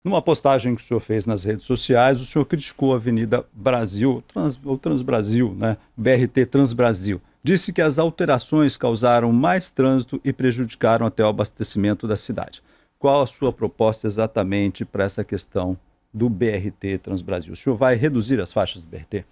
Numa postagem que o senhor fez nas redes sociais, o senhor criticou a Avenida Brasil, ou Transbrasil, né? BRT Transbrasil. Disse que as alterações causaram mais trânsito e prejudicaram até o abastecimento da cidade. Qual a sua proposta exatamente para essa questão do BRT Transbrasil? O senhor vai reduzir as faixas do BRT?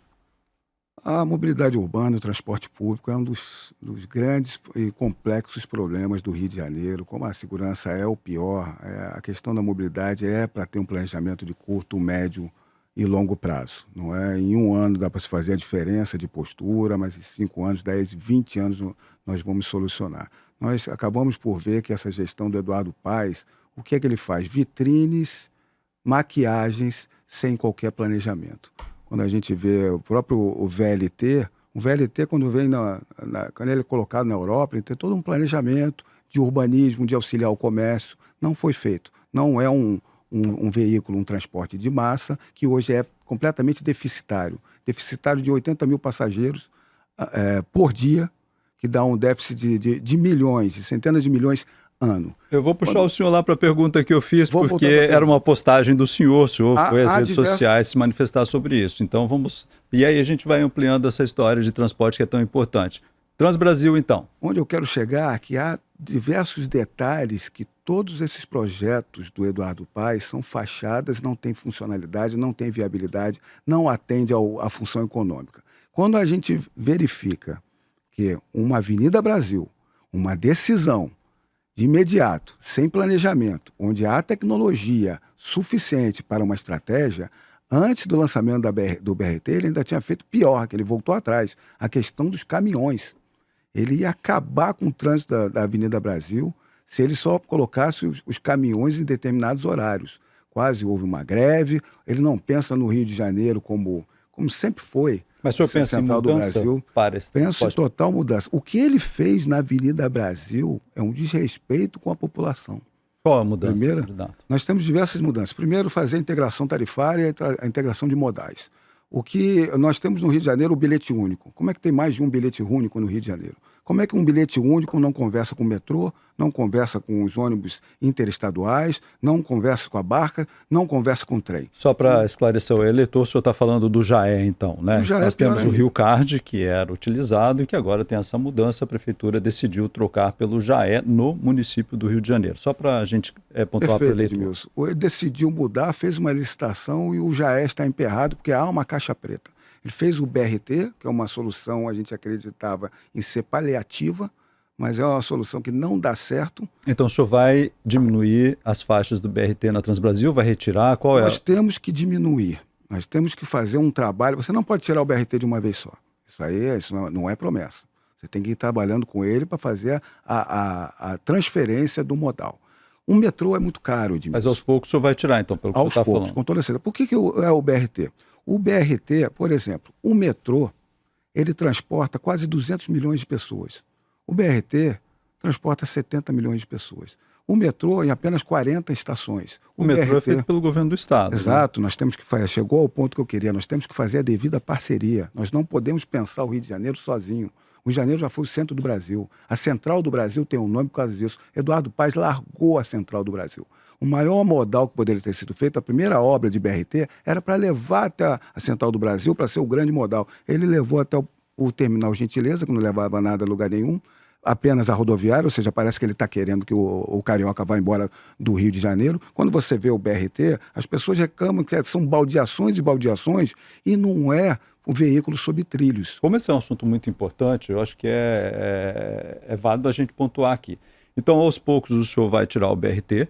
A mobilidade urbana e o transporte público é um dos grandes e complexos problemas do Rio de Janeiro. Como a segurança é o pior, a questão da mobilidade é para ter um planejamento de curto, médio e longo prazo. Não é? Em um ano dá para se fazer a diferença de postura, mas em 5 anos, 10, 20 anos nós vamos solucionar. Nós acabamos por ver que essa gestão do Eduardo Paes, o que é que ele faz? Vitrines, maquiagens sem qualquer planejamento. Quando a gente vê o próprio o VLT quando vem quando ele é colocado na Europa, ele tem todo um planejamento de urbanismo, de auxiliar o comércio, não foi feito. Não é um veículo, um transporte de massa, que hoje é completamente deficitário. Deficitário de 80 mil passageiros por dia, que dá um déficit de milhões, de centenas de milhões ano. Eu vou puxar o senhor lá para a pergunta que eu fiz, Vou porque voltar pra era uma postagem do senhor. O senhor foi às há redes sociais se manifestar sobre isso. Então vamos. E aí a gente vai ampliando essa história de transporte que é tão importante. Transbrasil, então. Onde eu quero chegar é que há diversos detalhes que todos esses projetos do Eduardo Paes são fachadas, não têm funcionalidade, não têm viabilidade, não atende à função econômica. Quando a gente verifica que uma Avenida Brasil, uma decisão de imediato, sem planejamento, onde há tecnologia suficiente para uma estratégia, antes do lançamento do BRT, ele ainda tinha feito pior, que ele voltou atrás, a questão dos caminhões. Ele ia acabar com o trânsito da Avenida Brasil se ele só colocasse os caminhões em determinados horários. Quase houve uma greve, ele não pensa no Rio de Janeiro como sempre foi. Mas o senhor pensa em Central do mudança Brasil. para esse Penso em transporte? total mudança. O que ele fez na Avenida Brasil é um desrespeito com a população. Qual a mudança, Primeiro, candidato? nós temos diversas mudanças. Primeiro, fazer a integração tarifária e a integração de modais. O que nós temos no Rio de Janeiro, o bilhete único. Como é que tem mais de um bilhete único no Rio de Janeiro? Como é que um bilhete único não conversa com o metrô, não conversa com os ônibus interestaduais, não conversa com a barca, não conversa com o trem? Só para esclarecer o eleitor, o senhor está falando do JAE, então, né? O JAE Nós temos o pior ainda. Rio Card, que era utilizado e que agora tem essa mudança. A prefeitura decidiu trocar pelo JAE no município do Rio de Janeiro. Só para a gente pontuar para o Perfeito, eleitor. Edmilson. Ele decidiu mudar, fez uma licitação e o JAE está emperrado porque há uma caixa preta. Ele fez o BRT, que é uma solução, a gente acreditava em ser paliativa, mas é uma solução que não dá certo. Então o senhor vai diminuir as faixas do BRT na Transbrasil? Vai retirar? Qual é? Nós temos que diminuir, nós temos que fazer um trabalho. Você não pode tirar o BRT de uma vez só. Isso não é promessa. Você tem que ir trabalhando com ele para fazer a transferência do modal. O metrô é muito caro, Edmilson. Mas aos poucos o senhor vai tirar, então, pelo que o senhor está falando. Com toda certeza. Por que é o BRT? O BRT, por exemplo, o metrô, ele transporta quase 200 milhões de pessoas. O BRT transporta 70 milhões de pessoas. O metrô em apenas 40 estações. O metrô é feito pelo governo do estado. Exato, né? Nós temos que fazer, chegou ao ponto que eu queria, nós temos que fazer a devida parceria. Nós não podemos pensar o Rio de Janeiro sozinho. O Rio de Janeiro já foi o centro do Brasil. A Central do Brasil tem um nome por causa disso. Eduardo Paes largou a Central do Brasil. O maior modal que poderia ter sido feito, a primeira obra de BRT, era para levar até a Central do Brasil, para ser o grande modal. Ele levou até o terminal Gentileza, que não levava nada a lugar nenhum, apenas a rodoviária, ou seja, parece que ele está querendo que o carioca vá embora do Rio de Janeiro. Quando você vê o BRT, as pessoas reclamam que são baldeações e baldeações, e não é o veículo sob trilhos. Como esse é um assunto muito importante, eu acho que é válido a gente pontuar aqui. Então, aos poucos, o senhor vai tirar o BRT.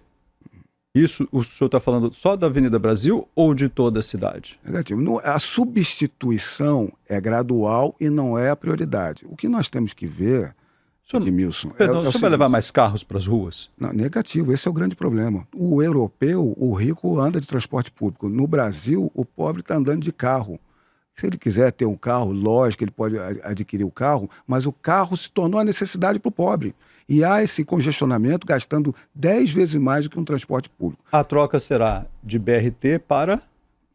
Isso, o senhor está falando só da Avenida Brasil ou de toda a cidade? Negativo. A substituição é gradual e não é a prioridade. O que nós temos que ver, Edmilson... Perdão, o senhor vai levar mais carros para as ruas? Não, negativo, esse é o grande problema. O europeu, o rico, anda de transporte público. No Brasil, o pobre está andando de carro. Se ele quiser ter um carro, lógico, ele pode adquirir o carro, mas o carro se tornou a necessidade para o pobre. E há esse congestionamento gastando 10 vezes mais do que um transporte público. A troca será de BRT para...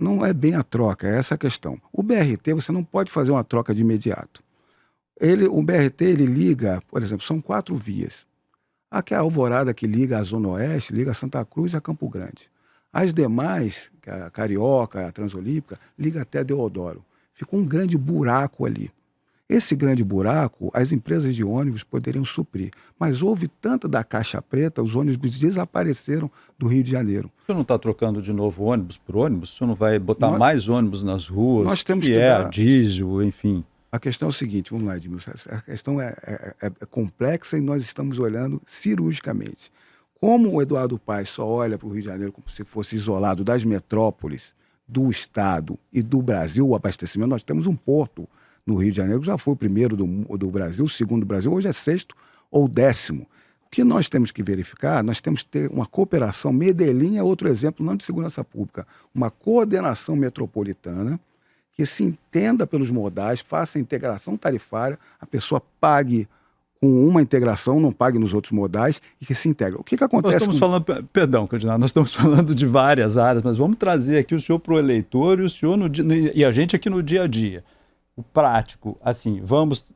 Não é bem a troca, é essa a questão. O BRT, você não pode fazer uma troca de imediato. O BRT, ele liga, por exemplo, são 4 vias. Aqui é a Alvorada que liga a Zona Oeste, liga a Santa Cruz e a Campo Grande. As demais, a Carioca, a Transolímpica, liga até Deodoro. Ficou um grande buraco ali. Esse grande buraco, as empresas de ônibus poderiam suprir. Mas houve tanta da caixa preta, os ônibus desapareceram do Rio de Janeiro. O senhor não está trocando de novo ônibus por ônibus? O senhor não vai botar Nós, mais ônibus nas ruas, nós temos que que é a dar... diesel, enfim? A questão é o seguinte, vamos lá, Edmilson, a questão é complexa e nós estamos olhando cirurgicamente. Como o Eduardo Paes só olha para o Rio de Janeiro como se fosse isolado das metrópoles, do Estado e do Brasil, o abastecimento, nós temos um porto no Rio de Janeiro, que já foi o primeiro do Brasil, o segundo do Brasil, hoje é sexto ou décimo. O que nós temos que verificar, nós temos que ter uma cooperação, Medellín é outro exemplo, não de segurança pública, uma coordenação metropolitana que se entenda pelos modais, faça a integração tarifária, a pessoa pague com uma integração, não pague nos outros modais e que se integra. O que acontece? Nós estamos falando, perdão, candidato, nós estamos falando de várias áreas, mas vamos trazer aqui o senhor para o eleitor e o senhor e a gente aqui no dia a dia. O prático, assim, vamos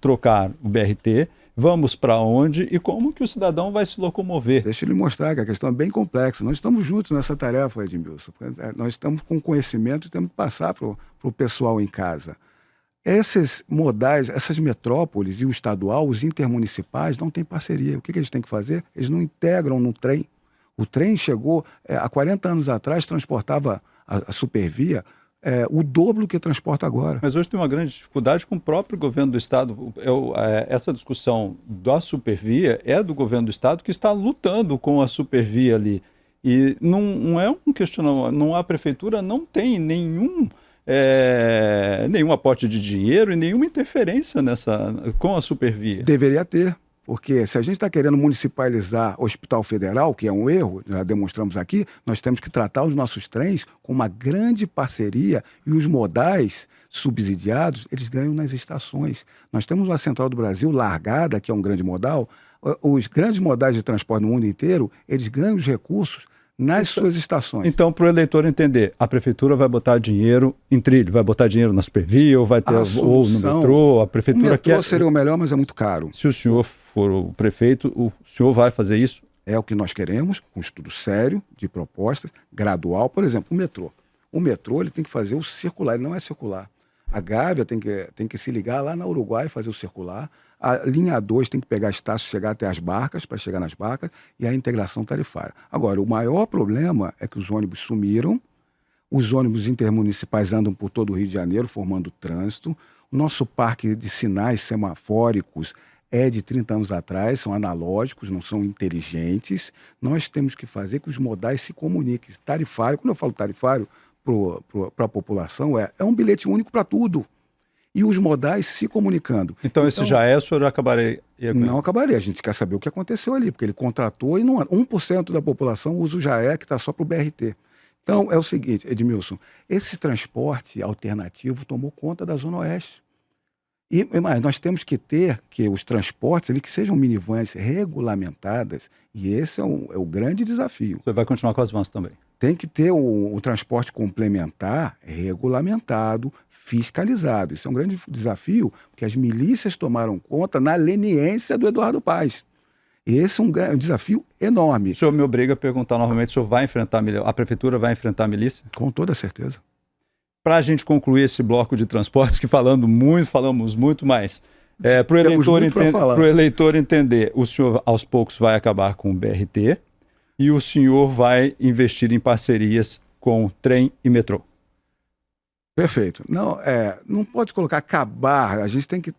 trocar o BRT, vamos para onde e como que o cidadão vai se locomover? Deixa eu lhe mostrar que a questão é bem complexa. Nós estamos juntos nessa tarefa, Edmilson. Nós estamos com conhecimento e temos que passar para o pessoal em casa. Esses modais, essas metrópoles e o estadual, os intermunicipais, não têm parceria. O que eles têm que fazer? Eles não integram no trem. O trem chegou, há 40 anos atrás, transportava a Supervia o dobro que transporta agora. Mas hoje tem uma grande dificuldade com o próprio governo do Estado. Essa discussão da Supervia é do governo do Estado que está lutando com a Supervia ali. E não é um questionamento, a prefeitura não tem nenhum aporte de dinheiro e nenhuma interferência com a Supervia. Deveria ter. Porque se a gente está querendo municipalizar o Hospital Federal, que é um erro, já demonstramos aqui, nós temos que tratar os nossos trens com uma grande parceria e os modais subsidiados, eles ganham nas estações. Nós temos uma Central do Brasil largada, que é um grande modal. Os grandes modais de transporte no mundo inteiro, eles ganham os recursos nas suas estações. Então, para o eleitor entender, a prefeitura vai botar dinheiro em trilho, vai botar dinheiro na Supervia, ou vai ter ou no metrô, a prefeitura o metrô quer... seria o melhor, mas é muito caro. Se o senhor for o prefeito, o senhor vai fazer isso? É o que nós queremos, um estudo sério de propostas, gradual. Por exemplo, o metrô. O metrô ele tem que fazer o circular, ele não é circular. A Gávea tem que se ligar lá na Uruguai e fazer o circular. A linha 2 tem que pegar Estácio e chegar até as barcas, para chegar nas barcas, e a integração tarifária. Agora, o maior problema é que os ônibus sumiram, os ônibus intermunicipais andam por todo o Rio de Janeiro, formando trânsito. O nosso parque de sinais semafóricos é de 30 anos atrás, são analógicos, não são inteligentes. Nós temos que fazer que os modais se comuniquem. Tarifário, quando eu falo tarifário para a população, é um bilhete único para tudo. E os modais se comunicando. Então esse já o senhor acabaria... Não acabaria, a gente quer saber o que aconteceu ali, porque ele contratou e 1% da população usa o JAE, que está só para o BRT. Então é o seguinte, Edmilson, esse transporte alternativo tomou conta da Zona Oeste. Mas nós temos que ter que os transportes que sejam minivans regulamentadas, e esse é o grande desafio. Você vai continuar com as vans também? Tem que ter o transporte complementar regulamentado, fiscalizado. Isso é um grande desafio, porque as milícias tomaram conta na leniência do Eduardo Paes. Esse é um desafio enorme. O senhor me obriga a perguntar novamente, o senhor vai enfrentar a prefeitura vai enfrentar a milícia? Com toda certeza. Para a gente concluir esse bloco de transportes, que falamos muito mais, para o eleitor entender, o senhor aos poucos vai acabar com o BRT e o senhor vai investir em parcerias com trem e metrô. Perfeito. Não pode colocar acabar, a gente tem que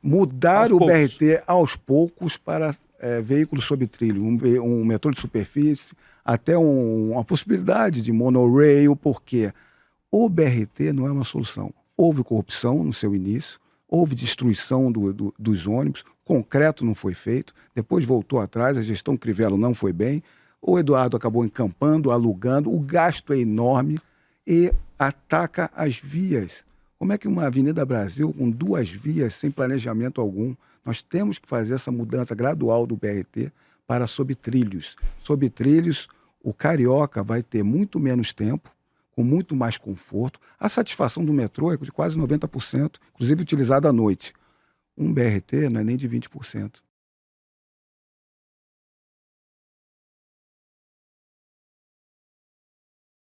mudar o BRT aos poucos para veículos sob trilho, um metrô de superfície, até uma possibilidade de monorail, porque o BRT não é uma solução. Houve corrupção no seu início, houve destruição dos ônibus, concreto não foi feito, depois voltou atrás, a gestão Crivella não foi bem, o Eduardo acabou encampando, alugando, o gasto é enorme e ataca as vias. Como é que uma Avenida Brasil com 2 vias sem planejamento algum? Nós temos que fazer essa mudança gradual do BRT para sob trilhos. Sob trilhos, o carioca vai ter muito menos tempo, com muito mais conforto. A satisfação do metrô é de quase 90%, inclusive utilizado à noite. Um BRT não é nem de 20%.